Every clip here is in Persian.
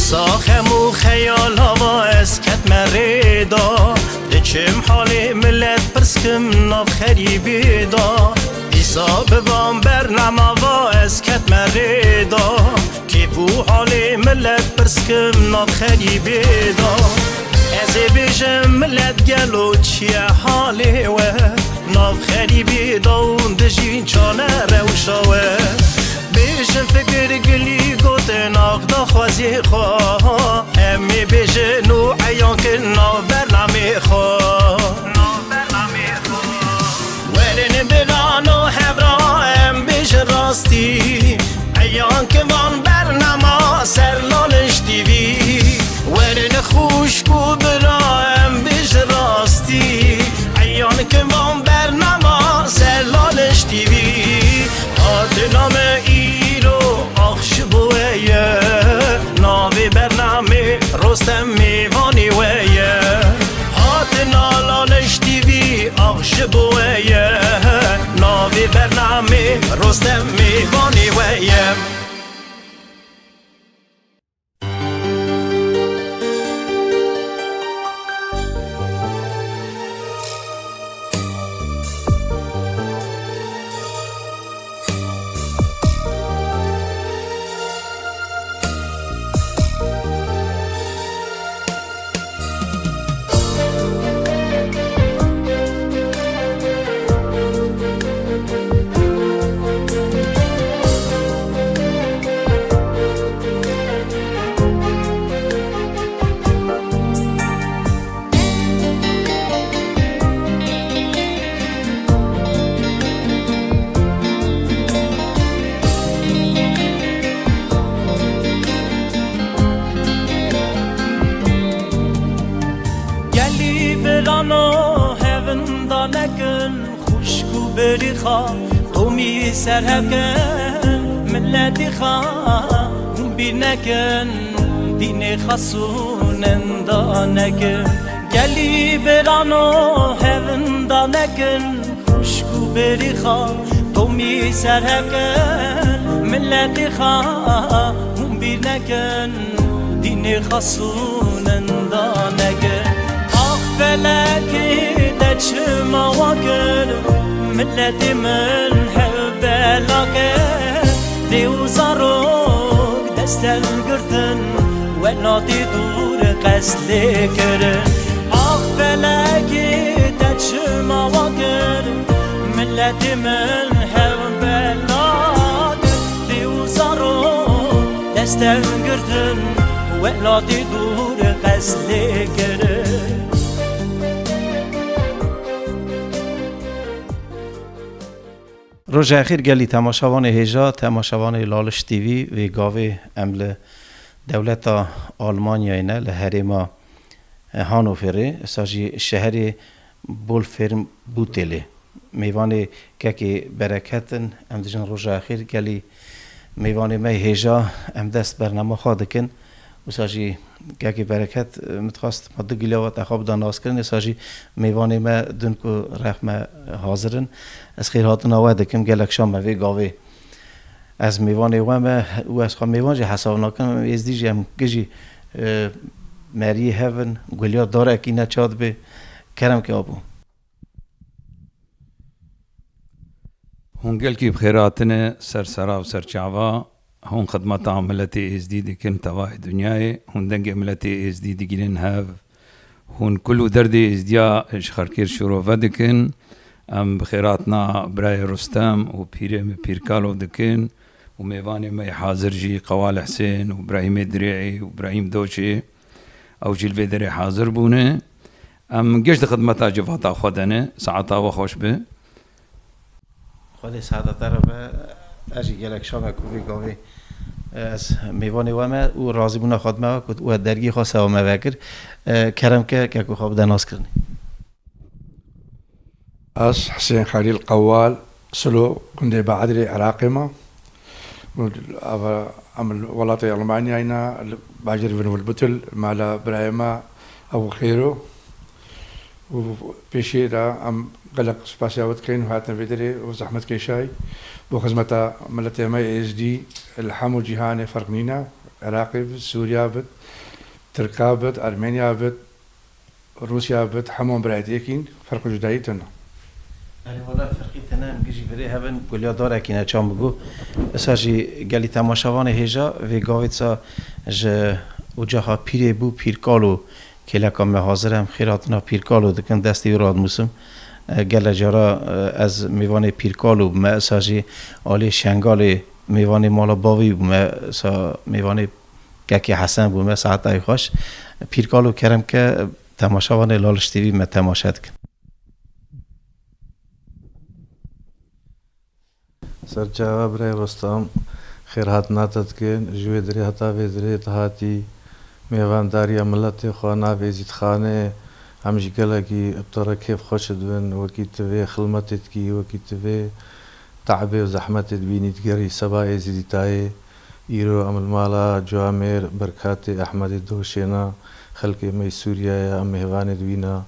ساخم و خیال هوا اسکت مریدا دچم حالی ملت پرسکم ناب خریبی دا ایسا بوام برنما و اسکت مریدا کی بو حالی ملت پرسکم ناب خریبی دا ازی بیشم ملت گلو چیه حالی و ناب خریبی دا و دجین چانه روشاوه بیشم فکر گلی گوته ناغدا خوازی خواه امی بیشه نو عیان که ناو برنامه خواه ورن برانو هبرا ام بیشه راستی عیان که وان برنامه سر لالش دیوی ورن خوشکو برا ام بیشه راستی عیان که وان برنامه سر لالش دیوی آت نام ایرو آخش بویه ناوی برنامه رستم میوانی ویه آت نالالش دیوی آخش بویه ناوی برنامه رستم میوانی ویه قومي سرهكن ملتي خان بينكن ديني خصون دانكن قالي برانو هفن دانكن خشكو بريخا قومي سرهكن ملتي خان بينكن ديني خصون دانكن أخفلكي دجما وكن ملتي من حبلاك ديو زاروك دستن قرتن ونادي دور قسلي كرن أغفلكي تجمع وقر ملتي من حبلاك ديو زاروك دستن قرتن ونادي دور قسلي كرن روز اخیر گلی تماشاوان هیجا تماشاوان لالش تیوی و گاوی امل دولت آلمانیا اینه لحرما هانوفره ساجی شهر بولفرم بوتله میوان که برکتن ام دجن روز اخیر گلی میوان می هیجا ام دست برنامه خادکن و ساجی که برکت متخواست مدد گلیوات اخواب داناز کرن ساجی میوان ما دون کو رحمه حاضرن از خیر هاتن آوه دکم گلک شام وی گاوی از میوان وام و از خواهم میوان جه حساب ناکن از دیجی هم گجی مری هفن گلیا داره اکی نچاد به کرم که آبو هون گل کی بخیراتن سرسرا و سرچاوا هون خدمت عملتی ازدیدی کن توای دنیای هون دنگ عملتی ازدیدی گیلن هاف هون کلو دردی ازدیا شخرکیر شروع ودکن ام بخيراتنا براي رستم وبيرم بيركالو دكين وميواني مي حاضر جي قوال حسين وابراهيم دريعي وابراهيم دوشي او جيل فيدري حاضر بونه ام جيش خدمتا جفاتا خودنه ساعتا وخوش به خودی ساعتا طرف اجي گلک شام کوی گاوی از میوانی وامه و راضی بونه خدمه کد و درگی خواسته و موکر کرم که کو خواب دناس کرنی أس حسين خليل قوال سلو كنت بعدري عراقمة عمل ولاطي ألمانيا هنا باجر في البتل مع برايما أو خيرو وبيشي دا أم قلق سباسياوت كين وهاتنا فيدري وزحمة كيشاي بخدمة ملتي ماي إس دي الحمو جهاني فرق نينا عراقي بت سوريا بت تركا بت أرمينيا بت روسيا بت حمو برايتيكين فرق جدايتنا يعني ولا فرقی تنام گیجی بری هبن گلیا داره کینه چام بگو اساجی گلی تماشاوان هجا و گاویتسا ج وجها پیری بو پیرکالو که لکم حاضرم خیراتنا پیرکالو دکن دستی وراد موسم گل جارا از میوان پیرکالو ما اساجی آلی شنگال میوان مالا باوی بو ما میوان گکی حسن بو ما ساعت خوش پیرکالو کرم که تماشاوان لالش تیوی ما تماشاد کن سرچاوا برای رستم خیر هات ناتت کن جوی دری هتا و دری تهاتی میوانداری ملت خوانا و زید خانه همش گله کی ابتر کیف خوش دون وکی توی خلمتت کی وکی توی تعب و زحمت بینید گری سبای زیدتای ایرو عمل مالا جوامر برکات احمد دوشینا خلق می سوریا ام هوان دوینا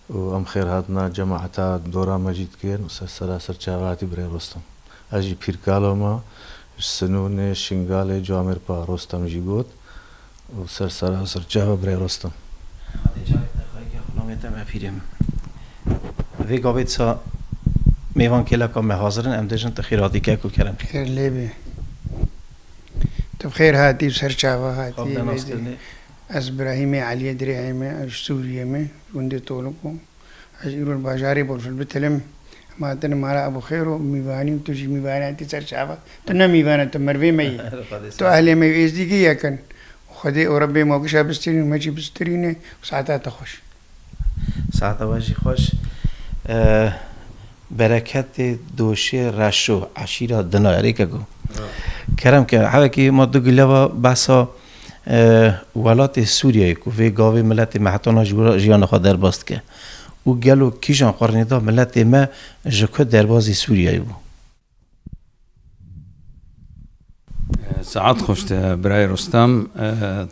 و ام خیر هاتنا جماعتا دورا مجید کن سراسر چاواتی برای رستم اجی پیرکالو ما سنون شنگال جوامر پا رستم جیگوت و سراسر چاوا برای رستم وی گاوید سا میوان که لکا محاضرن ام دیجن تخیراتی که کو کرم خیر لیبی تبخير هاتي سرچاوا هاتي از ابراهيم علي دريهم از سوريا مي وندي طولكم از يرو الباجاري بول في البتلم ما تن مارا ابو خير ميواني تجي ميواني تي سرچاوا تنا ميواني تمروي مي تو اهل مي از دي كي كان خدي وربي موقش بسترين ماجي بسترين ساعتها تخش ساعتها واجي خوش برکت دوشه رشو عشیره دنایری که گو کرم که حالا ما دو گلوا بسا ولات سوریه کو و گاوی ملت محتانا جیان خود درباست که او گلو کیجان قرنیدا ملت ما جکو دربازی سوریه بو ساعات خوشت برای رستم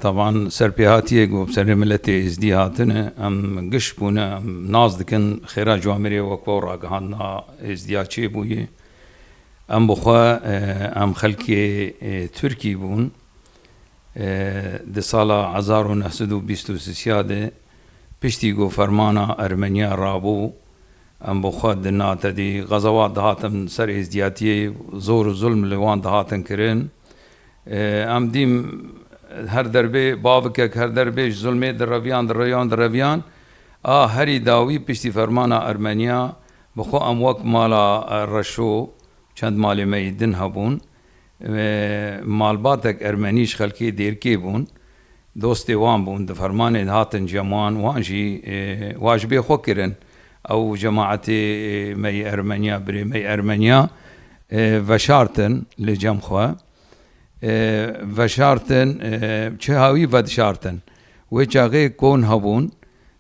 طبعا سرپیهاتیه گو بسر ملت ازدی هاتنه ام گش بونه ام ناز دکن خیرا جوامری وکو راگهانا ازدیا چه بویه ام بخوا ام خلکی ترکی بون ده سالا 1923 پشتی گو فرمانا ارمنیا رابو ام بخوا دنات دی غزوات دهاتن سر ازدیاتیه زور و ظلم لوان دهاتن کرن ام دیم هر دربه بابکک هر دربه ظلمه در رویان هری داوی پشتی فرمانا ارمنیا بخو ام وک مالا رشو چند مالی میدن هبون مالباتک ارمنیش خلکی دیرکی بون دوستی وان بون ده فرمان هاتن جمعان وانجی واجبی خو کرن او جماعت می ارمنیا بری می ارمنیا وشارتن لجم خواه وشارتن چه هاوی ود شارتن و چاقه کون هبون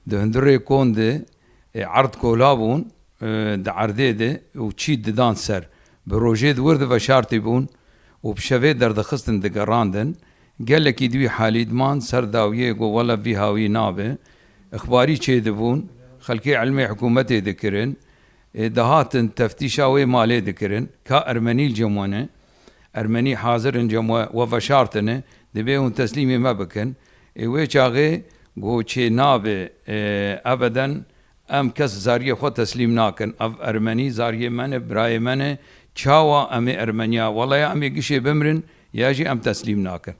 ده هندره کون ده عرض کولابون ده عرضه ده و چی ددان سر بروجه دورد وشارتی بون و بشوه در دخستن دگراندن گله کی دوی حالیدمان سر داویه گو ولا وی هاوی نابه اخباری چه دبون خلقی علمی حکومت دکرن دهاتن تفتیشاوی مالی دکرن کا ارمنی الجمونه ارمنی حاضرن جموه و وشارتنه دبه اون تسلیمی ما بکن اوه چاقه گو چه نابه ابدا ام کس زاریه خود تسلیم ناکن ارمنی زاریه من برای من چاوا امی ارمنیا والله یا امی گشه بمرن یا جی ام تسلیم ناکن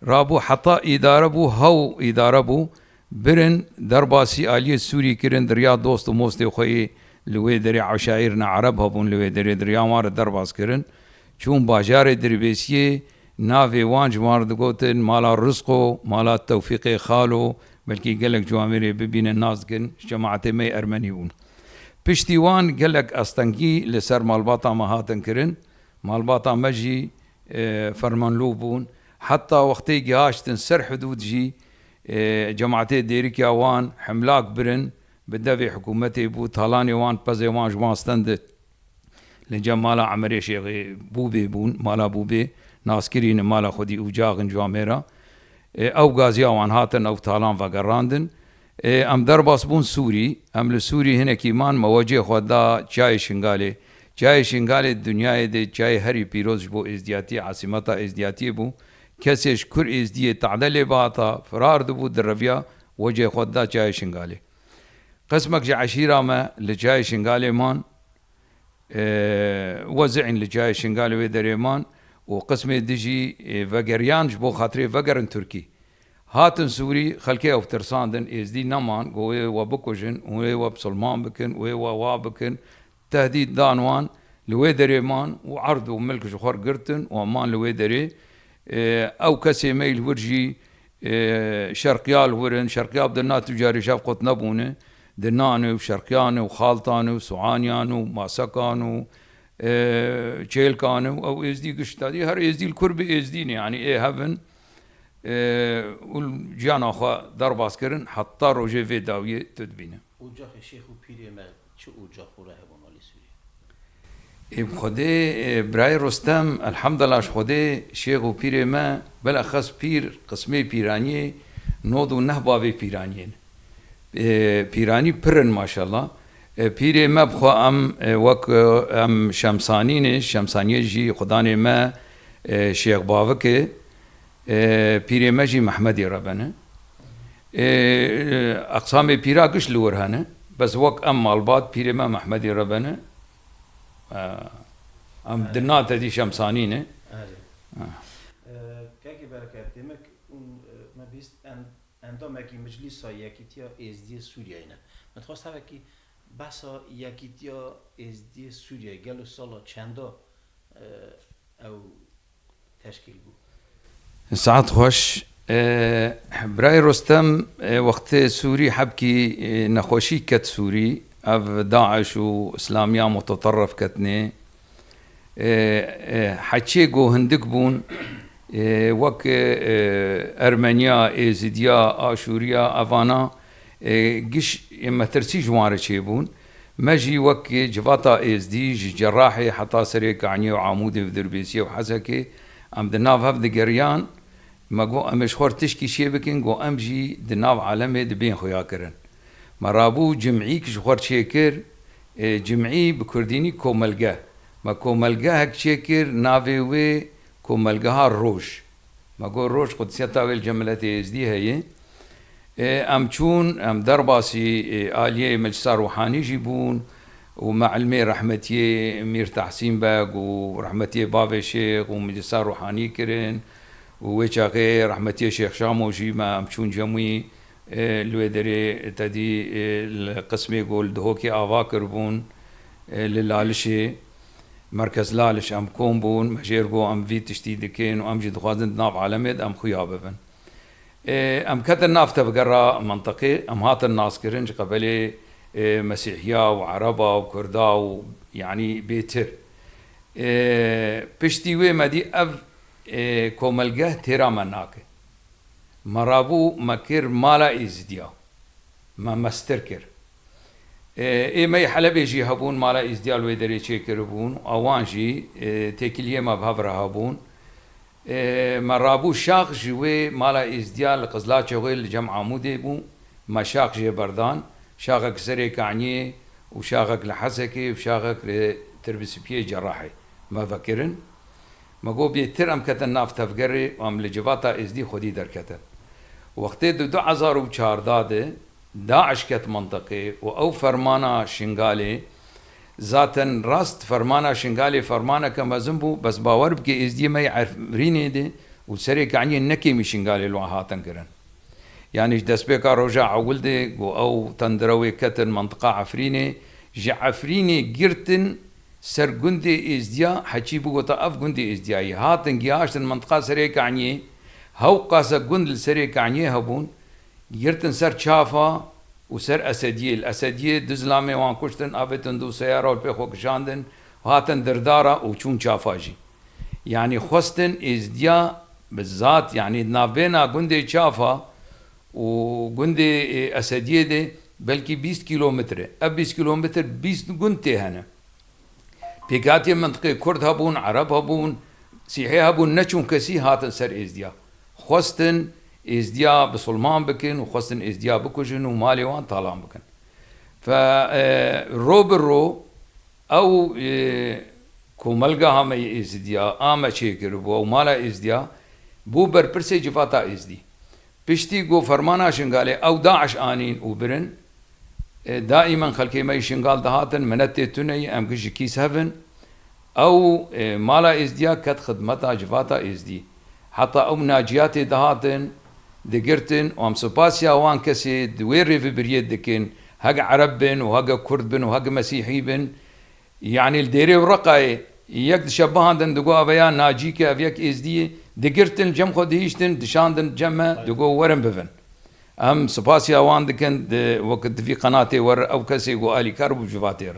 رابو حتا اداره بو هاو اداره بو برن درباسی آلی سوری کرن دریا دوست و موست خوی لوی دری عشایرنا عرب هبون لوی دری دریا مار درباس کرن چون باجار دربیسیه ناوی وانج مارد گوتن مالا رزقو مالا توفیق خالو بلکی گلک جوامری ببین ناز کن جماعت می ارمنی بون پشتیوان گلک استنگی لسر مالباتا مهاتن کرن مالباتا مجی فرمانلو بون حتی وقتی گهاشتن سر حدود جی جماعت دیرکی آوان حملاک برن بدوی حکومتی بو طالانی وان پزی وان جماستند لجم مالا عمری شیخی بوبی بون مالا بوبی ناسکرین مالا خودی اوجاغن جوامرا او غازی آوان هاتن او طالان وگراندن ام درباس بون سوری ام لسوری هنکی من مواجه خود دا چای شنگاله جای شنگال دنیای ده جای هری پیروز بو ازدیاتی عاصمتا ازدیاتی بو کسیش کر ازدیه تعدل باتا فرار دبو در رویا وجه خود دا جای شنگاله قسمك جا عشيرة ما لجاي شنغالي مان وزعن لجاي شنغالي ويدريمان وقسم دجي فقريان جبو خاطري فقرن تركي هاتن سوري خلكي او ترساندن ازدي نمان قوي وبكوجن وي وبسلمان بكن وي وابكن تهديد دانوان لويدريمان وعرض وملك جخور قرتن وامان لويدري او كسي ميل ورجي شرقيال ورن شرقيال بدنا تجاري شاف قط نبونه دنانو وشرقيانو وخالطانو وسوعانيانو وماسكانو تشيلكانو او ازدي قشتادي هر ازدي الكرب ازديني يعني ايه هفن والجيانا اخوا ضرب عسكرن حتى روجي في داوية تدبينه اوجاخ الشيخ وبيري ما شو اوجاخ وراهبون على سوريا خدي براي رستم الحمد لله خدي شيخ وبيري ما بالاخص بير قسمي بيراني نوضو نهبا في بيرانيين پیرانی پرن ماشاءالله پیری ما بخوا ام وک ام شمسانیه جی خدانه ما شیخ باوکه پیری ما جی محمدی ربنه اقسام پیرا قش لورهنه بس وک ام مالبات پیری ما محمدی ربنه ام دنات دي شمسانينه كاكي بركات دمك ما بيست عندما كي مجلس ياكيتيا ازدي سوريا هنا متخصص هذا كي بس ياكيتيا ازدي سوريا قالوا صلاة چندا او تشكيل بو ساعات خوش براي رستم وقت سوري حبكي نخوشي كت سوري اف داعش واسلاميا متطرف كتني حكي جو هندك بون وك ارمنيا ازيديا اشوريا افانا قش اما ترسي جوار تشيبون ماجي وك جفاتا ازدي جراحي حتى سريك عني وعمودي ودربيسيه وحسكي ام دناف هفد قريان ما جو امش خور تشكي شيبكين جو امجي دناف عالمي دبين خويا كرن مرابو جمعيك جخور شيكر جمعي بكرديني كوملقاه ما كوملقاه هك شيكر نافيوي كوملقاها الروج ما قول روج قدسيتا والجملتي ازدي هي ام چون ام درباسي آلية مجلسة روحاني جيبون ومعلمي رحمتي مير تحسين باق ورحمتي بابا شيخ ومجلسة روحاني كرن وويشاقي رحمتي شيخ شامو جيما ام چون جموي الويدري تدي القسمي يقول دهوكي آواكر بون للالشي مركز لالش ام كومبون مجيرغو ام في تشتيدكين وام جد خوازن ناف عالميد ام خياببن ام كتن نافته بقرا منطقي ام هات الناس كرنج قبلي مسيحيا وعربا وكردا يعني بيتر بشتيوي مدي اف كوملقه تيرا مناك مرابو مكر مالا ازديا ما مستركر ما حلب يجي هبون مالا ازديال ويدري تشيكر بون اوانجي تكليه ما بهفرا هبون مرابو شاق جوي مالا ازديال قزلا شغل جمع عمودي بو ما شاق جي بردان شاقك سري كعنيه وشاقك لحسكي وشاقك لتربسبيه جراحي ما فكرن ما قو بيتر ام كتن ناف تفقري وام لجباتا ازدي خودي دركتن وقت دو 2014 داعش كت منطقي او فرمانا شنغالي ذاتن راست فرمانا شنغالي فرمانا كما زنبو بس باور بكي ازدي ما يعرفريني دي وسري كعني نكي مي شنغالي لو هاتن كرن يعني دس بيكا رجع ولدي او تندروي كتن منطقه عفريني جعفريني قرتن سر جندي ازديا حكي بوغتا اف جندي ازدياي هاتن جياشتن منطقه سري كعني هو قاسا جند سري كعني هبون يرتن سر شافا وسر اسديه الاسديه دزلامي وان كشتن ابتن دو سياره والبيخو كشاندن وهاتن درداره وشون شافاجي يعني خستن ازديا بالذات يعني نابينا جندي شافا وجندي اسديه دي بلكي 20 كيلومتر 20 كيلومتر 20 جندي هنا بيقاتي منطقه كرد هبون عرب هبون سيحي هبون نشون كسي هاتن سر ازديا خستن ازديا بسلمان بكن وخصن ازديا بكوجن ومالي وان طالان بكن فالرو بالرو او کوملگا همه ازدیا آمه چه کرد و مالا ازدیا بو برپرسه جفاتا ازدی پشتی گو فرمانا شنگاله او داعش آنین و برن دائما خلقی ما شنگال دهاتن منت تونی ام کش کیس هفن او مالا ازدیا کت خدمتا جفاتا ازدی حتی او ناجیات دهاتن دقرتن وام سپاسیا وان کسی دویر في بريد دكين هق عرب بن وهق كرد بن وهق مسيحي بن يعني الديري ورقاي يك شبهان دن دقو أبيا ناجيك أبيك إزدي دقرتن جم خديشتن دشاندن جمع دقو ورم بفن أم سپاسیا وان دكن وقت في قناتي ور أو كسي قو آلي كاربو جفاتير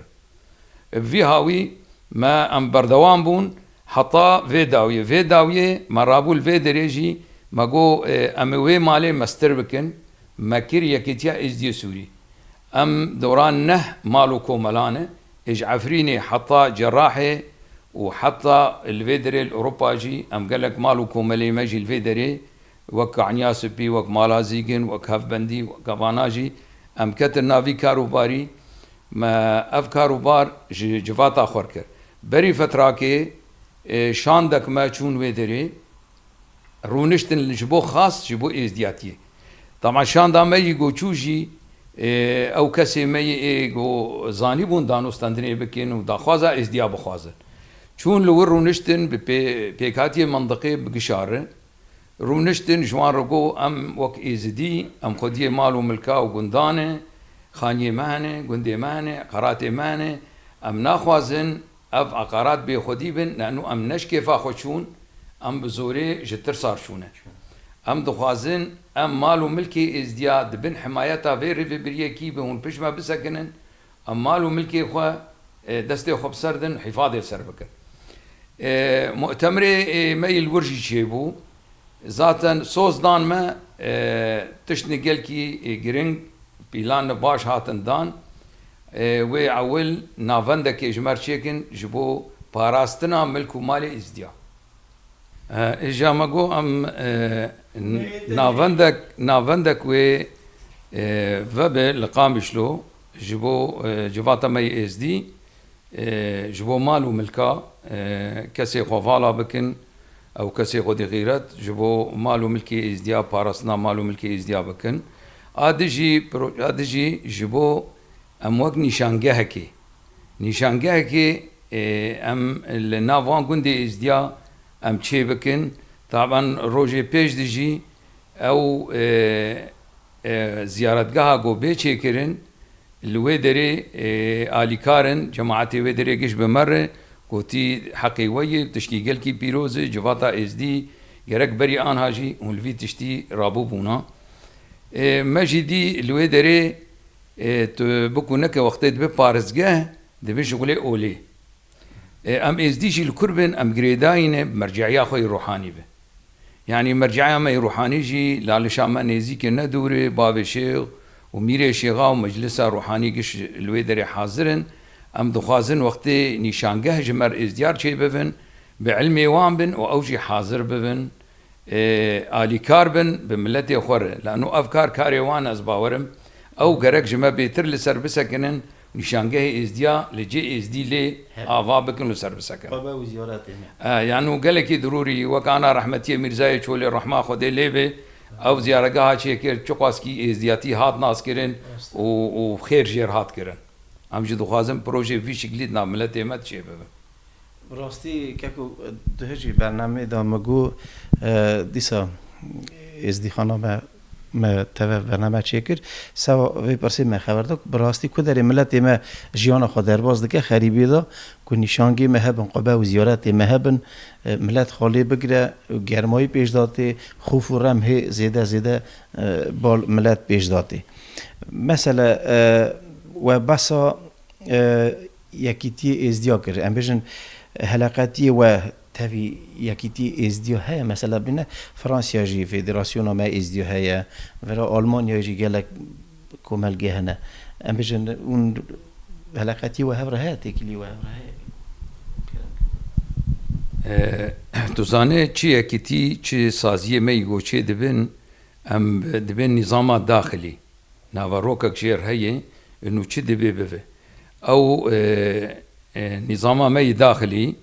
في هاوي ما أم بردوان بون حطا في داوية مرابول في دريجي ما جو أموي مالي مستر بكن ما كير يكتيا إزدي سوري أم دوران نه مالو كوملانه إج عفريني حطا جراحي وحطا الفيدري الأوروبا جي أم قالك مالو كوملي ماجي الفيدري وك عنياس بي وك مالا زيجن وك هف بندي وك باناجي أم كتر نافي كاروباري ما أف كاروبار جفاتا خوركر بري فتراكي شاندك ما چون فيدري رونشتن لجبو خاص جبو ازدياتي طبعا شان دا ما يجو تشوجي او كسي ما يجو زاني بون دانوستاندني بكين ودا خوازا ازديا بخوازن چون لو رونشتن بيكاتي منطقه بقشاره رونشتن جوان رگو ام وك ازدي ام خديه مالو ملكا وغندانه خانيه مانه غندي مانه قرات مانه ام ناخوازن اف عقارات بخدي بن لانه ام نشكي فاخوشون ام بزوري جتر صار شونه ام دخوازن ام مالو ملكي ازدياد بن حمايتها في بريه كي بهون بيش ما بسكنن ام مالو ملكي خو دستي خو بسردن حفاظه سربكن مؤتمري مي الورجي شيبو ذاتا سوز دان ما تشني جلكي جرينج بيلان باش هاتن دان و اول نافندك جمر شيكن جبو باراستنا ملكو مالي ازديا اجا مگو ام نافندك و وبه لقام بشلو جبو جواتا مي اس دي جبو مالو ملكا كسي خوفالا بكن او كسي خودي غيرت جبو مالو ملكي اس دي بارسنا مالو ملكي اس دي بكن ادجي جبو ام وقت نشانگهكي ام النافان گوندي اس دي ام چه بکن طبعا روجه پیش دیجی او زیارتگاه گو به چه کرن الوی دری آلیکارن جماعتی وی دری گش بمره گوتی حقی وی تشکیگل کی پیروزه جواتا ازدی گرک بری آنها جی اولوی تشتی رابو بونا مجدی الوی دری بکونه که وقتی دبی پارزگاه دبی شغل اولی ام ازديجي الكربن ام جريداين مرجعيه خوي روحاني به يعني مرجعيه ما روحاني جي لالشام نزيك ندوري باب شيخ وميري شيخا ومجلسه روحاني قش الويدري حاضرن ام دخازن وقت نشانگه جمر ازديار شي بفن بعلمي وان بن واوجي حاضر بفن آلي كاربن بملتي خور لانه افكار كاريوان از باورم او گرك جما بيتر لسر بسكنن نشانگه ازديا لجي ازدي لي آوا بكن لسر بسكن بابا وزيارات يعني قال لك ضروري وكان رحمتي مرزاي چول الرحمه خدي ليبه او زيارگاه چه كر چقاسكي ازدياتي هات ناس كرن و خير جير هات كرن ام جدو خازم بروجي في شكليت نعملت مت شي راستی كاكو دهجي برنامه دا مگو ديسا ازدي خانه ما توا برنامه چیکر سوا وی پرسی من خبر داد براستی کدر ملت ما جیان خود درباز دکه خریبی دا که نشانگی مهبن قبه و زیارت مهبن ملت خالی بگیره گرمایی پیش داده خوف و رمه زیده بال ملت پیش داده مثلا و بسا یکیتی ازدیا کرد ام بیشن حلقاتی و تفي يكيتي ازديو هيا مثلا بنا فرنسا جي فيدراسيون ما ازديو هيا ولا المانيا جي قالك كمال جهنا ام بيجن اون هلاقاتي وهبره هاتي كلي وهبره توزانه چی يكيتي چی سازيه ميغو چه دبن ام دبن نظام داخلي نافروكك جير هي انه چه دبي بفه او نظام ما داخلي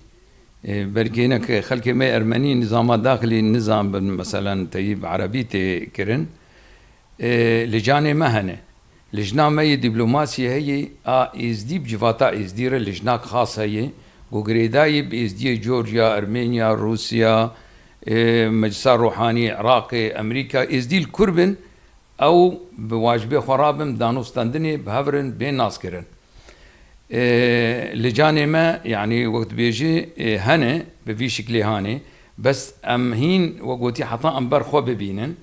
بركينك خلك ما أرمني نظام داخلي نظام مثلا تيب عربي تكرن لجان مهنة لجنة ما دبلوماسية هي إزدي بجفاتا إزدير لجنة خاصة هي وقريداي بإزدي جورجيا أرمينيا روسيا مجلس روحاني عراقي أمريكا إزدي الكربن أو بواجبه خرابم دانوستاندني بهفرن بين ناس كرن لجان ما يعني وقت بيجي هنه بفي شكل هاني بس ام هين وقوتي حتى ام برخو ببينن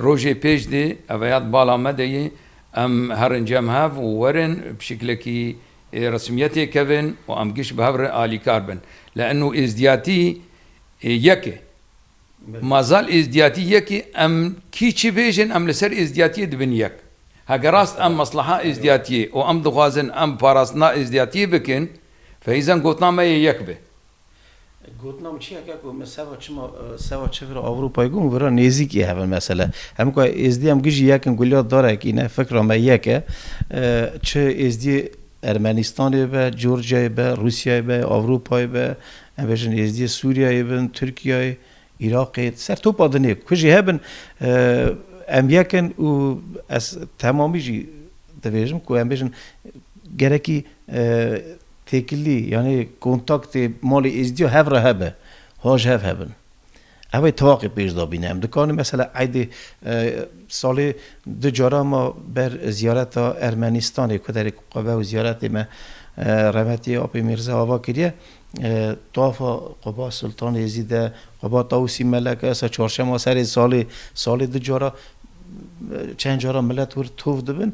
روجي بيج دي افيات بالا مدي ام هرنجام هاف وورن بشكل كي رسميتي كفن وام قش بهبر آلي كاربن لانه ازدياتي يكي ما زال ازدياتي يكي ام كي بيجن ام لسر ازدياتي دبن يك هجراست ام مصلحه ازدياتيه وام دغازن ام باراسنا ازدياتيه بكن فاذا قلتنا ما يكبه قلتنا مشي هكاكو مسافه شما سوا تشفر اوروبا يقوم برا نيزيكي هذا المساله هم كو ازدي ام جي ياكن قول داره كينا فكره ما ياك تش ازدي ارمنستان به جورجيا به روسيا به اوروبا به امبيشن ازدي سوريا به تركيا عراق سر تو بادنه كجي هبن ام یکن و از تمامی جی دویژم که ام بیشن گرکی تکلی یعنی کنتاکت مالی ازدیو هفره هبه هاج هبن اوه تواقع پیش دابینه ام دکانه مثلا عید سال دو جارا ما بر زیارت ارمنستان که در قبه و زیارت ما رحمتی آبی میرزا آوا کریه طاف قبا سلطان یزید قبا طاوسی ملک اسا چهارشنبه سر سال دو جارا چند جارا ملت ور توف دبن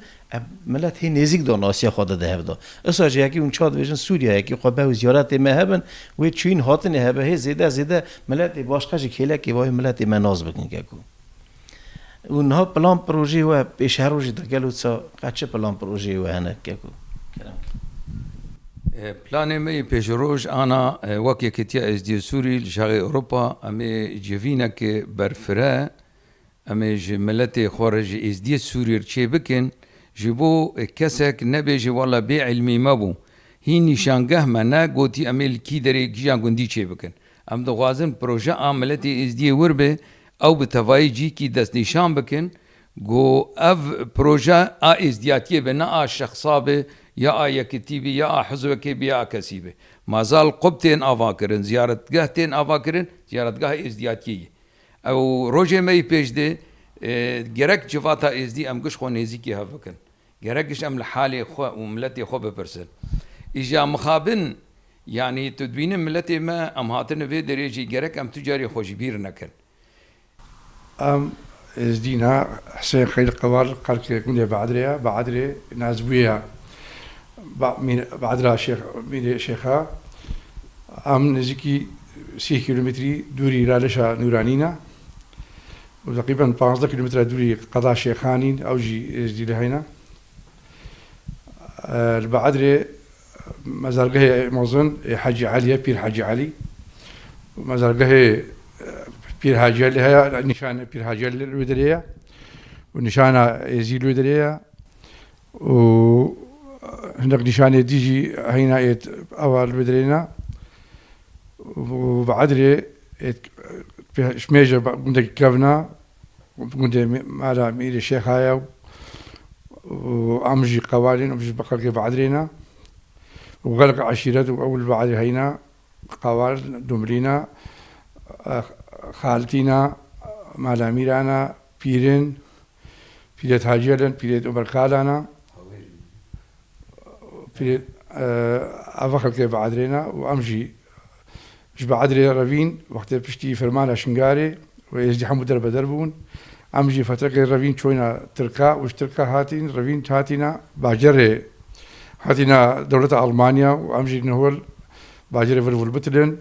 ملت هی نزیک دان آسیا خواده ده هفدا اسا جا یکی اون چاد ویژن سوریا یکی قبا و زیارت ما هبن و چین هاتن هبه هی زیده ملت باشقه جی کهله که وای ملت ما ناز بکن که کو اونها پلان پروژه و پیشهر روشی دکلو تسا قچه پلان پروژه و هنه که کو بلاني مي بيجروج انا وكي كتيا اس دي سوري لشغي اوروبا امي جيفينك برفرا امي جملتي خارج اس دي سوري رشي بكن جيبو كسك نبيجي والله بعلمي مابو هي نشانگه منا قوتي امي الكي دري جيان گوندي چي بكن ام دغازن بروجا عملتي اس دي وربه او بتواي جي كي دست نشان بكن جو اف بروجا اس دياتيه بنا شخصابه يا كتيبي يا حزبك يا كسيبه ما زال قبتين افاكرن زياره قهتين افاكرن زياره قه ازدياتيه او روجي مي بيجدي جرك جفاتا ازدي ام قش خو نيزيكي هفكن جركش ام لحالي خو وملتي خو ببرسل اجا مخابن يعني تدوين ملتي ما ام هاتن في دريجي جرك ام تجاري خوجبير نكن ام ازدينا حسين خير قوار قال كي بعدري نازبويا بعد شيخ مين شيخها ام نزيكي 6 كيلومتري دوري رالشا نورانينا وتقريبا 15 كيلومتر دوري قضاء شيخانين او جي لهينا البعدري مزارقه موزن حاجي علي بير حاجي علي مزارقه بير حاجي علي هي نشان بير حاجي علي الودريه ونشانه يزيد الودريه و هناك نشانة ديجي هنا أول بدرينا وبعدري شميجة عندك كفنا عندك مالا ميري شيخ هاي وأمجي قوالين أمجي بقى بعدرينا وغلق عشيرات وأول بعدري هنا قوال دمرينا خالتينا مالا ميرانا بيرين بيرت هاجيلن بيرت أمركالانا في أفخر كيف بعدرينا وأمشي مش بعدري رافين وقت بشتي فرمانة شنقاري ويزدي حمو درب دربون أمشي فترة رافين شوينا تركا وش تركا هاتين رافين هاتينا باجري هاتينا دولة ألمانيا وأمشي نهول باجري فلفل بتلن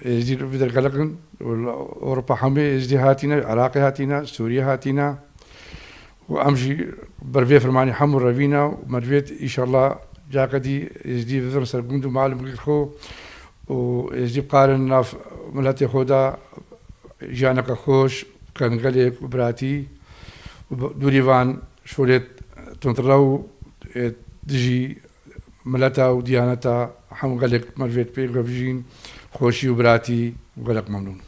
يزدي بدر قلقن أوروبا حمي يزدي هاتينا عراقي هاتينا سوريا هاتينا وأمشي برفيه فرماني حمو رافينا ومرفيت إن شاء الله جاكدي يزدي بذر سرقندو معلم الخو ويزدي بقارن ناف ملاتي خودا جانك خوش كان غليك وبراتي ودوريفان شوليت تنطلو دجي ملتا و دیانتا هم غلق مرفت بي غفجين خوشي وبراتي وغلق ممنون.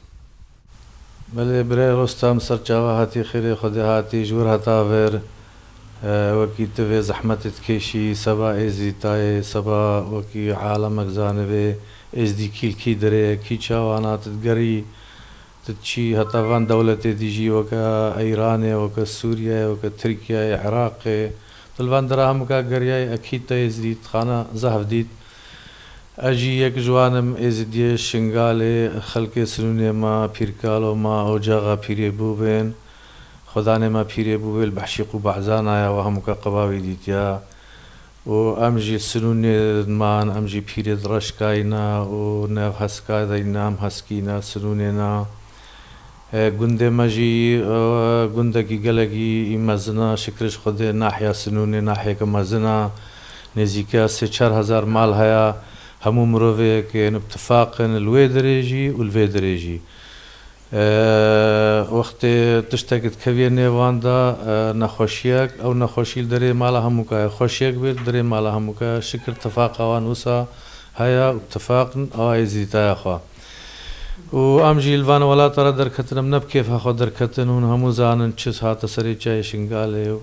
بله برای رستم سرچاوه هاتی خیلی خودی هاتی جور هتا ور وکی توی زحمتت کشی سبا ازیتای سبا وکی عالمک زانوه ازدی کی دره کی چاوانات گری تشي هتا فان دولة ديجي وكا ايران وكا سوريا وكا تركيا عراق طلبان دراهم كا قريا اكيد تيزديد خانا زهف ديد اجي يك جوانم ازدي شنغالي خلق سنوني ما بيركالو ما اوجاغا بيري بوبين خداني ما بيري بوبيل بحشيقو بعزانا يا وهم كا قباوي ديتيا وامجي سنوني مان امجي بيري درشكاينا وناف هسكا دينام هسكينا سنونينا گنده مجی گنده کی گلگی مزنا شکرش خود ناحیه سنونی ناحیه که مزنا نزیکا 3-4 مال هیا همو مروه که اتفاق الوی درجی و الوی درجی وقت تشتکت کوی نیوان دا نخوشیک او نخوشیل داره مالا همو که خوشیک بید داره مالا همو که شکر اتفاق آوان وسا هیا اتفاق آوای زیتا خواه و امجی الوان ولا ترى دركتن نب كيف اخو دركتن هم زانن چس هات سري چاي شنگاله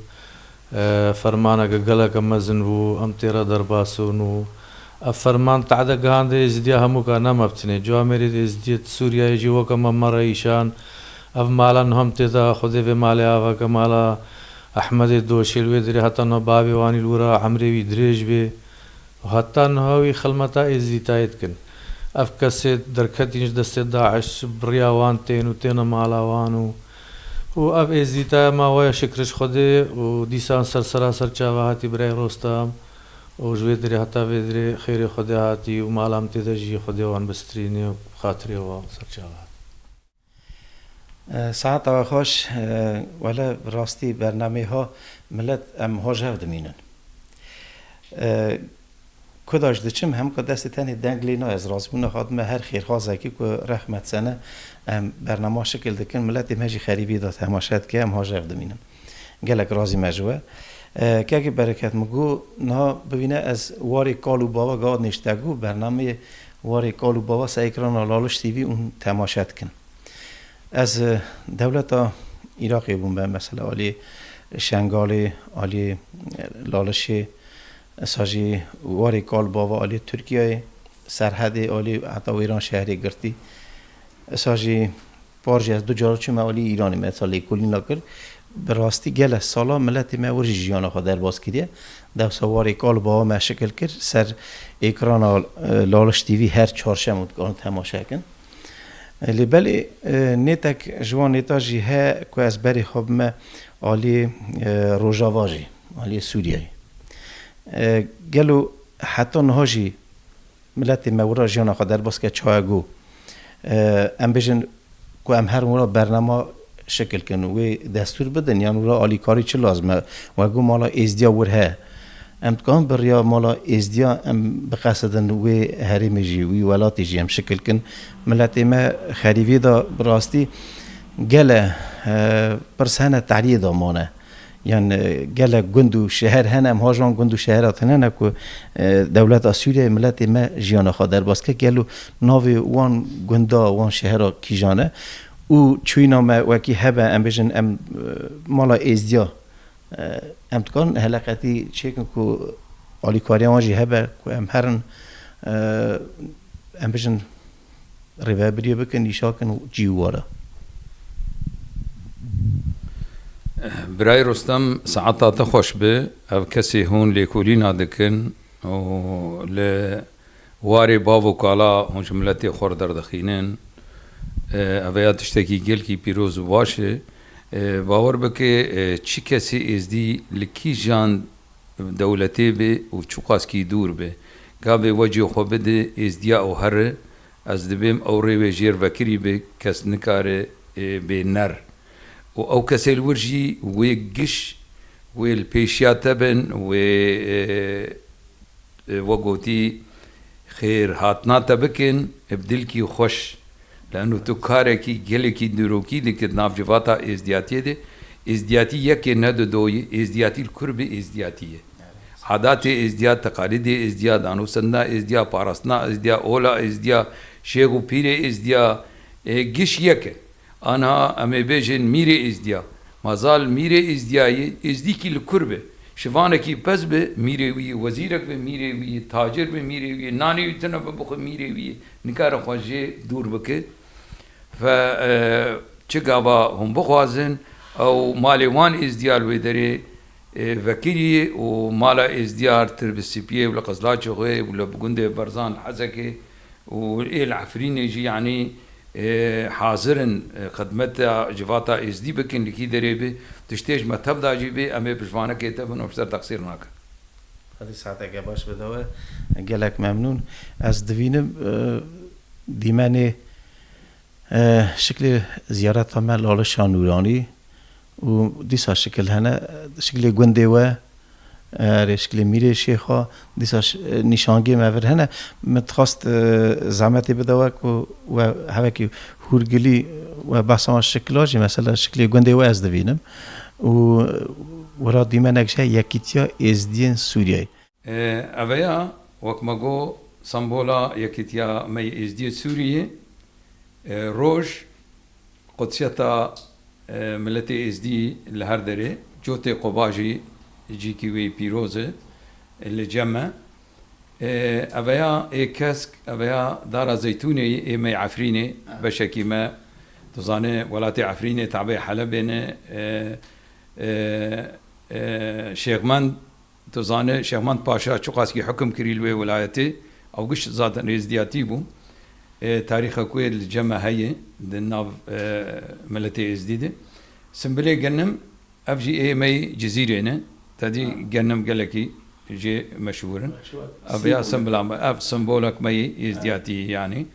فرمانه گلك مزن و ام تيرا درباسو نو فرمان تعد گاند ازديا هم کا نام ابتني جو امري ازديا سوريا يجي وكم مريشان اف مالن هم تدا خود في ماليا وكمالا احمد الدوشي الودري حتى نو بابي واني لورا عمري دريج بي حتى نو خلمتا ازديتايت كن افكسيت دركتينش دست داعش برياوان تين وتين مالاوانو و اف ازيتا ما ويا شكرش خدي و ديسان سرسرا چاوهاتي براي رستم و جويدري حتى ويدري خيري خدي هاتي و مالام تدجي خدي وان بستريني خاطري و سرچاوهات ساعت و خوش ولا راستي برنامه ها ملت ام هاجه دمينن کداش دچم هم که دست تنی دنگلینا از رازمون خادم هر خیر خوازه که رحمت سنه برنامه شکل دکن ملت مهجی خریبی داد هماشد که هم هاجر دمینم گلک رازی مجوه که برکت مگو نه ببینه از واری کالو بابا گاد نشتگو برنامه واری کالو بابا سایکران لالش تیوی اون تماشد کن از دولت عراقی بون به مثلا آلی شنگالی آلی لالشی ساجی واری کال باوا آلی ترکیه سرحد آلی حتی ایران شهری گرتی ساجی پارجی از 2 جار چون آلی ایرانی مثلا کلی نکر براستی گله سالا ملت ما ورژی جیان خود در باز کردیه دو واری کال باوا مشکل کرد سر اکران لالش تیوی هر چهارشنبه کردن تماشا کن لیبلی نیتک جوان نیتاجی ها که از بری خوب ما آلی روجاواجی آلی سوریایی گلو حتی نهاجی ملت مورا جانا خود در باز که چایگو ام بجن که ام هر مورا برنامه شکل کن و دستور بدن یعنی مورا آلی کاری چه لازمه و گو مالا ازدیا وره ام تکان بریا مالا ازدیا ام بقصدن و هرمی جی و ولاتی جی ام شکل کن ملت ما خریوی دا براستی گله پرسانه تعلیه دا مانه يعني قال جندو شهر هنا مهاجرون جندو شهرات هنا كو دولة سوريا ملت ما جيانا خادر بس که قالوا ناوي وان جندا وان شهرات كيجانا و چوينا ما وكي هبا ام بجن ام مالا ازديا ام تكون هلاقتي چيكن كو آلی کاری آنجی هبا كو ام هرن ام بجن ريفابريا بكن يشاكن جيوارا برای رستم ساعتا تخوش به او کسی هون لیکولینا دکن و لواری باو کالا هون جملتی خور در دخینن اویا تشتکی گل کی پیروز باشه باور بکه چی کسی ازدی لکی جان دولتی به و چوقاس کی دور به گابه وجه خو بده ازدیا او هر از دبیم او ری جیر وکری به کس نکاره به نر و او کسی الورجی و گش و الپیشیات تبن و گوتی خیر هاتنا تبکن ابدل کی خوش لانه تو کاره کی گله کی دروکی دکت ناف جواتا ازدیاتی ده ازدیاتی یکی ند دوی ازدیاتی الکرب ازدیاتیه عادات ازدیا تقالید ازدیا دانوسنا ازدیا پاراستنا ازدیا اولا ازدیا شیخ و پیر ازدیا گیش یکه آنها امی بیجن میره ازدیا مازال میره ازدیایی ازدی کی لکربه شوانه کی پس به میره وی وزیرک به میره وی تاجر به میره وی نانی ویتنا به بخو میره وی نکار خواجه دور بکه ف چه گاوا هم بخوازن او مالوان ازدیال ویدره وكيلي ومالا ازديار تربسيبيه ولا قزلاج غوي ولا بقندة برزان حزكي والإيل عفرين يجي يعني حاضرن خدمتها جفاتا ازدي بكن لكي دريبه تشتيج ما تبدا جيبه أمي بجوانا كيتا بنوفسر تقصير ناك هذه ساعتك يا باش بدوا قالك ممنون از دوينم ديماني شكل زيارات ما لالشان نوراني و دیسا شکل هنه شکل گنده و شکل میره شیخا دیسا نشانگی مور هنه متخواست زحمتی بدوک و هوکی هورگلی و بحثان شکلاجی مثلا شکل گنده و از دوینم و ورا دیمه نکشه یکیتیا ازدین سوریای اویا وکمگو سمبولا یکیتیا می ازدین سوریه روش قدسیتا ملتي اس دي الهردري جوتي قباجي جي كيوي بيروزه اللي جمع ابيا كاسك ابيا دار زيتوني مي عفريني بشكي ما تظاني ولاتي عفريني تعبي حلبين شيخمان تظاني شيخمان باشا شو قاسكي حكم كريلوي ولايتي او قش زاد ريزدياتيبو تاريخ كوي الجمع هي دناف ملتي ازديده سمبلي جنم افجي اي مي جزيرة تادي جنم قالكي جي مشهورا ابيا سمبلا اف سمبولك مي ازدياتي يعني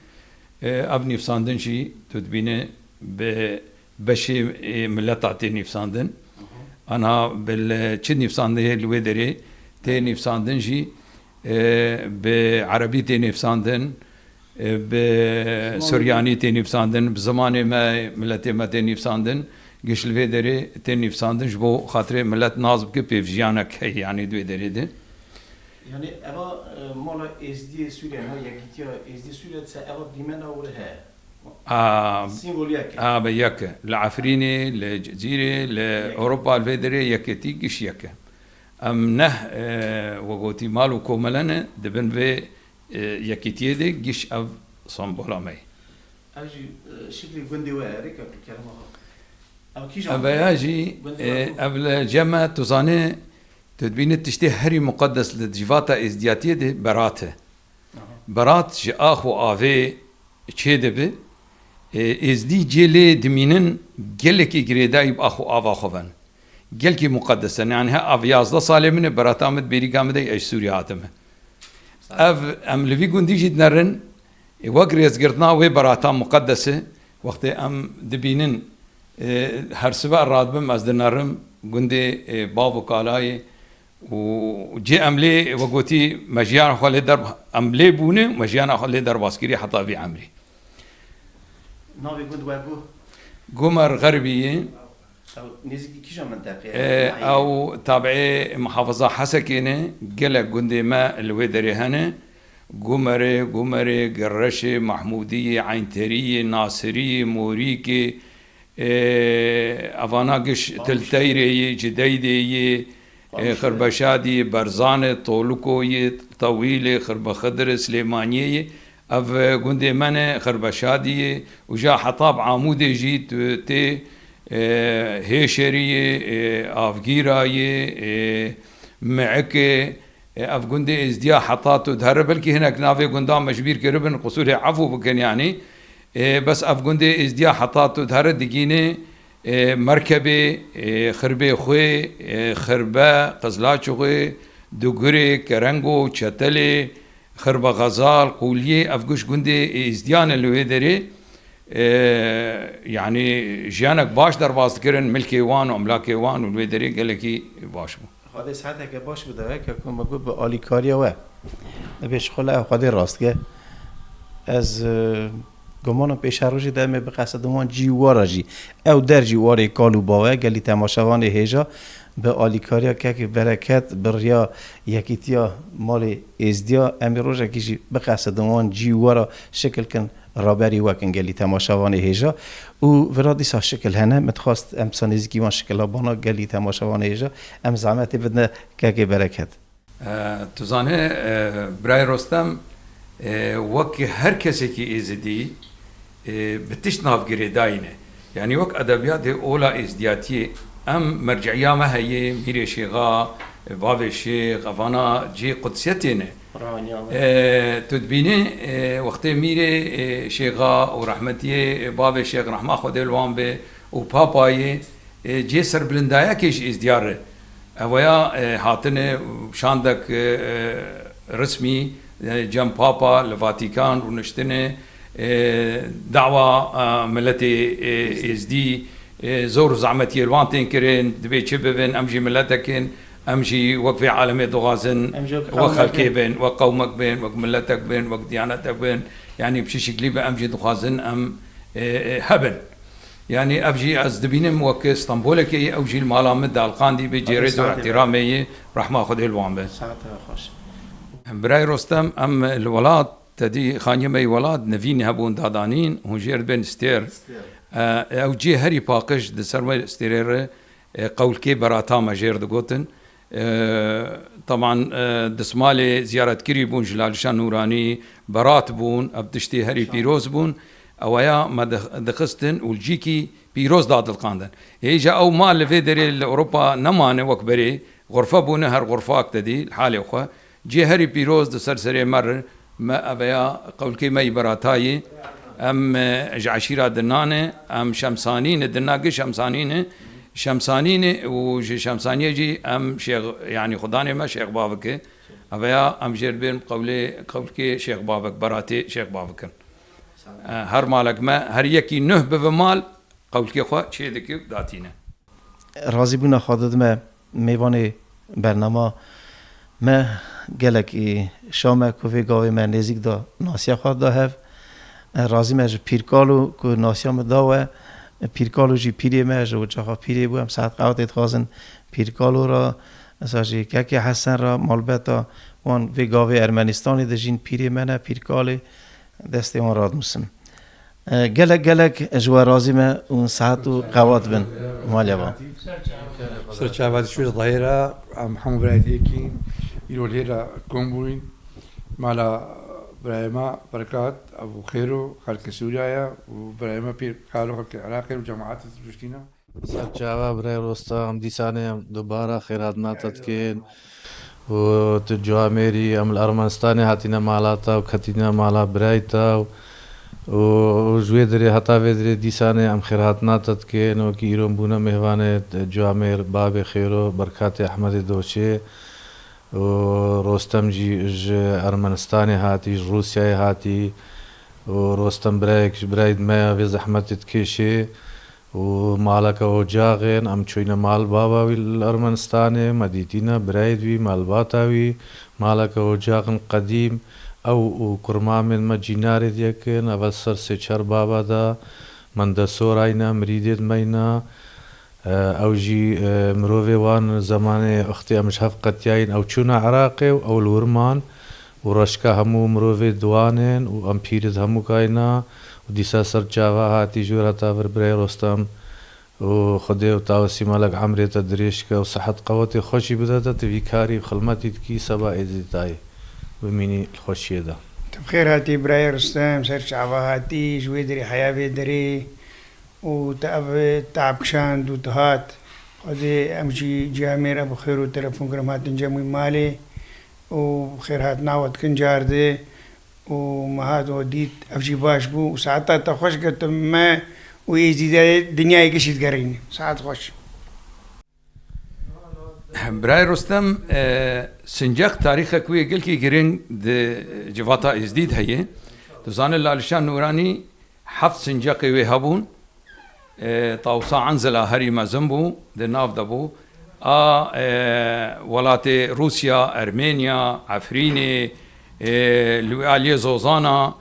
ابني فساندن شي تدبينه بشي ملتاتي نفساندن انا بالتشني فساندن الويدري تاني فساندن شي بعربي تاني فساندن بسورياني تاني فساندن بزمانه ما ملتي ما تاني فساندن قش الفيدري تاني فساندن جبو خاطر ملت نازب كي بيفجيانك هي يعني دوي دري ده يعني أبا مالا ازدي سوريا ها يكتيا ازدي سوريا تسا أبا ديمنا ورها سيمبوليك بيك العفريني لجزيرة لأوروبا الفيدري يكتي قش يك أم نه وقوتي مالو كوملنا دبن في يكتيه ده جيش أف صنبولا ماي. أجي شكل جندي وارك بالكلام أبا أجي قبل جمع تزاني تدبين تشتي هري مقدس لدجفاتا إزدياتيه ده براته. برات جي آخو آفي چه به إزدي جيلي دمينن جلكي جريداي بآخو آفا خوفن. جلكي مقدسة يعني ها آف 11 سالة من برات آمد بيري قامده إيش سوري هاتمه. اف ام لفي قندي جيت نرن وقريز قرطنا وي براتا مقدسه وقت ام دبينن هر سبا رادبم از نرم قندي بابو كالاي وجي املي وقوتي مجيان خلي درب املي بونه مجيان خلي درب عسكري حتى في عمري ناوي قند واقو قمر غربي نزكي كيشا منطقة او تابعي محافظة حسكينة قلق قندي ما الويدري هنا قمري قرشي محمودية عينترية ناصرية موريكي افاناقش تلتيري جديدي خربشادي برزانة طولكوية طويلة خرب خضر سليمانية اف قندي من خربشادي وجا حطاب عمودي جيت تي هيشرية أفجيراية معكة أفجندي إزديا حطاتو دهر بلكي هناك نافي قندام مجبير كربن قصوره عفو بكن يعني بس أفجندي إزديا حطاتو دهر دقينة مركبة خربة خوي خربة قزلاچ خوي دوغري كرنگو چتلي خربة غزال قولية أفجوش قندي إزديان اللي هدري يعني جانك باش در باز كرن ملكي وان وملاكي وان والويدري قال لك باش بو هذا ساعتك باش بدوك يكون موجود بآليكاريا و بيش خلا خدي راست که از گمان پیش روزی دائم به قصد وان جیوارا جی او در جیوار کالو باوه گلی تماشاوان هجا به آلیکاریا که برکت بریا یکیتیا مال ازدیا امی روزا کیجی به قصد وان جیوارا شکل کن رابری وکن گلی تماشاوان هجا و ورادی سا شکل هنه متخواست امسانیزی که وان شکل بانا گلی تماشاوان هجا ام زحمتی بدنه که برکت تزانه برای رستم وك هر کسی که ازدی بتش نافگیری داینه یعنی وك ادبیات اولا ازدیاتی ام مرجعیه ما هي میری شیغا باب شیغ افانا جی قدسیتینه تدبینه وقتی میری شیغا و رحمتی باب شیغ رحمه خود الوان به و پاپای جی سر بلندایا کش ازدیاره اویا هاتنه شاندک رسمی جم بابا لفاتيكان ونشتنه دعوة ملتي ازدي زور زعمتي الوانتين كرين دبي تشببن امجي ملتكن امجي وقفي عالمي دغازن وخلكي بين وقومك بين وملتك بين وديانتك بين يعني بشي شكلي امجي دغازن ام هبن يعني ابجي از دبينم وك اسطنبول كي اوجي المالامد القاندي بجيريز واحترامي رحمه خذ الوان به برای رستم ام الولاد تدی خانیمه ولاد نوین هبون دادانین هنجر بن استير او جي هري باقش دسرمه استير قول كي براتا مجير دقوتن طبعا دسمالي زيارة كري بون جلال شان نوراني برات بون ابدشتي هري بيروز بون اويا ما دخستن والجيكي بيروز داد القاندن هيجا او ما اللي دري لاوروبا نمان وكبري غرفه بون هر غرفاك تدي الحالي اخوه جي هري بيروز دسر سري مر ما ابيا قول كي مي براتاي ام جعشيرة دنانه ام شمسانين دناقي شمسانين وجي شمسانيه جي ام شيخ يعني خداني ما شيخ بابك ابيا ام جربين قول كي شيخ بابك براتي شيخ بابك هر مالك ما هر يكي نهب بمال قول كي خو شي دكي داتينه راضي بونا خادد ما میوان برنامه ما گلک شام کوفی گاوی من نزدیک دا ناسیا خواهد دا هف راضی مج پیرکالو کو ناسیا مداوه پیرکالو جی پیری مج و جاها پیری بو هم ساعت قوت اتخازن پیرکالو را اساجی که حسن را مالبتا وان وی گاوی ارمنستانی دجین پیری منه پیرکالی دستی وان راد مسن گلک اجوا راضی ما اون ساعت و قوات بن مالیا سرچاوات شوی ظاهره محمد برايت ايكي يقول هيرا كومبوين مالا برايما بركات ابو خيرو خلق سوريا وبرايما بير قالوا خلق العراق وجماعات الفلسطينيه سرچاوا برای رستم دیسانه دوباره خیرات ناتت کن و تجوامری ام الارمنستانی هاتینا مالاتا و کتینا مالا برایتا و جوی دری حتا ویدری دیسانه ام خیرات ناتت کن و کی ایران بونا مهوانه جوامر باب خیرو برکات احمد دوچه و رستم جی ارمنستانی هاتی روسیای هاتی و رستم براید ما وی زحمتت کشه و مالك وجاغين ام چوينا مال بابا وي الارمنستاني مديتينا برايد وي مال باتاوي مالك وجاغن قديم او كرما من مجينار ديكن افسر سيچر بابا دا من دا سوراينا مريدت مينا او جي مروفي وان زمان اختي امش هفقتياين او چونا عراقي او الورمان ورشكا همو مروفي دوانين و ام پيرد همو كاينا وديسا سرچاوا هاتي جورتا بربري رستم و خدي و تاوسي مالك عمري تدريشكا و صحت قوتي خوشي بدأت تفيكاري وخلماتي تكي سبا ايزيتاي وميني الخوشي دا بخير هاتي براي رستم سرچاوا هاتي جوي دري حيابي دري و تعبكشان دو تهات خدي امجي جامير ابو خير و تلفون كرم هاتن جموي مالي و بخير هات ناوت كنجار دي ومهات وديت أفجي باش بو وساعتها تخش قلت ما ويزيد الدنيا يقشيت قريني ساعات خوش براي رستم سنجاق تاريخك وي قل كي قرين جفاتا ازديد هي تزان اللالشان نوراني حفظ سنجاقي وي هبون طاوسا عنزلا هري ما زنبو دي ناف دبو ولاتي روسيا ارمينيا عفريني لوالي زوزانا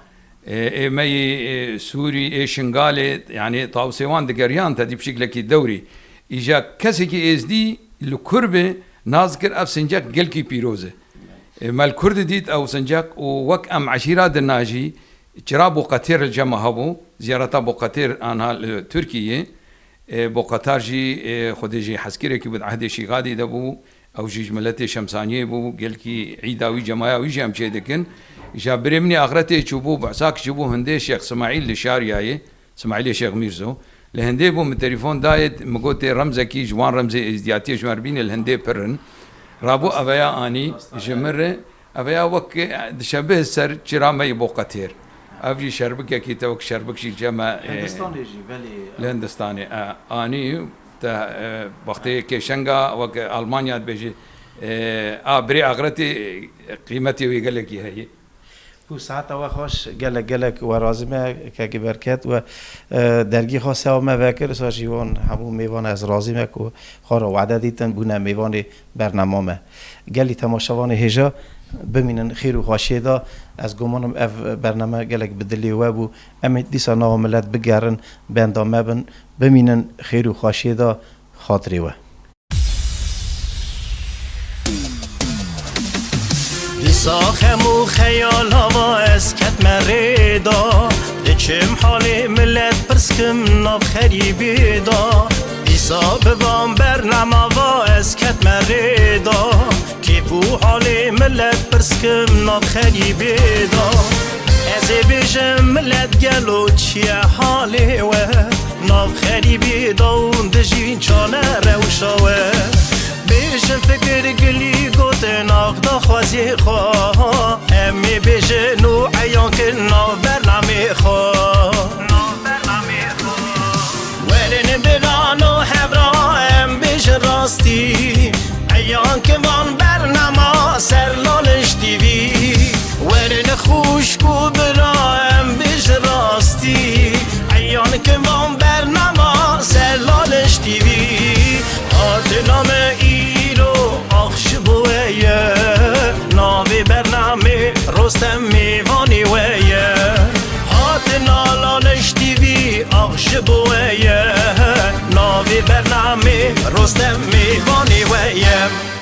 مي سوري شنغالي يعني طاوسيوان دقريان تدي بشكل كي دوري إجا كسي كي إز دي لكربة نازكر أف سنجاك قلكي بيروزة ما الكرد ديت أو سنجاك ووك أم عشيرات الناجي جرا بوقتير الجمع هبو زيارتا بوقتير أنا تركيا بوقتار جي خديجي حسكيري كي بعهد شي غادي دبو أو جيج ملتي شمسانية بو قلكي عيداوي جماعي جام شيدكن جابري مني أغرتي تشوبو بعساك تشوبو هندي شيخ اسماعيل لشارياي اسماعيل شيخ ميرزو لهندي بو من التليفون دايت مقوتي رمزكي جوان رمزي ازدياتي جماربين الهندي برن رابو أبيا أني جمرة أبيا وك شبه سر شرامي بوقتير أبجي شربك كي توك شربك شي جما هندستاني جي بالي الهندستاني أني تا وقتي كيشنغا وك ألمانيا بيجي بري أغرتي قيمتي ويقول لك هي بو ساعت و خوش گلک و رازمه که برکت و درگی خاصه و مفکر سا جیوان همون میوان از رازمه که خارا وعده دیتن بونه میوان برنامه گلی تماشاوان هجا بمینن خیر و خاشیه دا از گمانم اف برنامه گلک بدلی و بو امید دیسا ناو ملت بگرن بندامه بن بمینن خیر و خاشیه دا خاطری و ساخمو خیال هوا اسکت مریدا دچم حالی ملت پرسکم ناب خریبی دا دیسا بوام برنامه و اسکت مریدا کی بو حالی ملت پرسکم ناب خریبی دا از بیجم ملت گلو چیه حالی و ناب خریبی دا اون دجین چانه روشاوه بیشن فکر گلی گوتن آقدا خوازی خواه امی بیشن و عیان کن ناو برنامه خواه ورن بران و حبرا ام بیشن راستی عیان کن وان برنامه سر لالش دیوی ورن خوشکو برا ام بیشن راستی عیان کن وان برنامه سر لالش دیوی آت نام ایرو آخش بویه ناوی برنامه رستم میوانی ویه آت نالالش دیوی آخش بویه ناوی برنامه رستم میوانی ویه